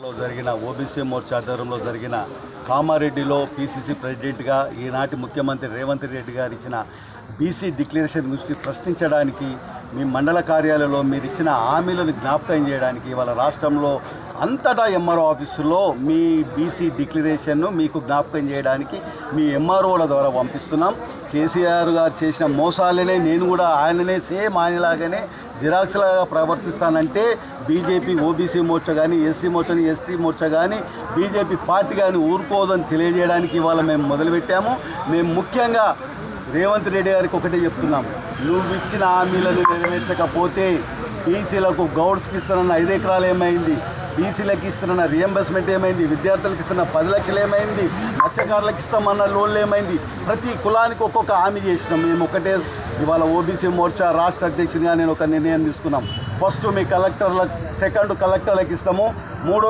లో జరిగిన ఓబీసీ మోర్చా ఆధ్వర్యంలో జరిగిన కామారెడ్డిలో పీసీసీ ప్రెసిడెంట్గా ఈనాటి ముఖ్యమంత్రి రేవంత్ రెడ్డి గారు ఇచ్చిన బీసీ డిక్లరేషన్ గురించి ప్రశ్నించడానికి మీ మండల కార్యాలయంలో మీరు ఇచ్చిన హామీలను జ్ఞాపకం చేయడానికి ఇవాళ రాష్ట్రంలో అంతటా ఎంఆర్ఓ ఆఫీసులో మీ బీసీ డిక్లరేషన్ను మీకు జ్ఞాపకం చేయడానికి మీ ఎంఆర్ఓల ద్వారా పంపిస్తున్నాం. కేసీఆర్ గారు చేసిన మోసాలనే నేను కూడా ఆయననే సేమ్ ఆయనలాగానే జిరాక్స్లాగా ప్రవర్తిస్తానంటే బీజేపీ ఓబీసీ మోర్చా కానీ ఎస్సీ మోర్చాని ఎస్టీ మోర్చా కానీ బీజేపీ పార్టీ కానీ ఊరుకోదని తెలియజేయడానికి ఇవాళ మేము మొదలుపెట్టాము. మేము ముఖ్యంగా రేవంత్ రెడ్డి గారికి ఒకటే చెప్తున్నాం, నువ్వు ఇచ్చిన హామీలను నెరవేర్చకపోతే బీసీలకు గౌడ్స్కి ఇస్తున్న 5 ఎకరాలు ఏమైంది, బీసీలకు ఇస్తున్న రియంబర్స్మెంట్ ఏమైంది, విద్యార్థులకు ఇస్తున్న 10 లక్షలు ఏమైంది, మత్స్యకారులకు ఇస్తామన్న లోన్లు ఏమైంది, ప్రతి కులానికి ఒక్కొక్క హామీ చేసినాం. మేము ఒకటే ఇవాళ ఓబీసీ మోర్చా రాష్ట్ర అధ్యక్షునిగా నేను ఒక నిర్ణయం తీసుకున్నాం. ఫస్ట్ మీ కలెక్టర్లకు, సెకండ్ కలెక్టర్లకు ఇస్తాము, మూడో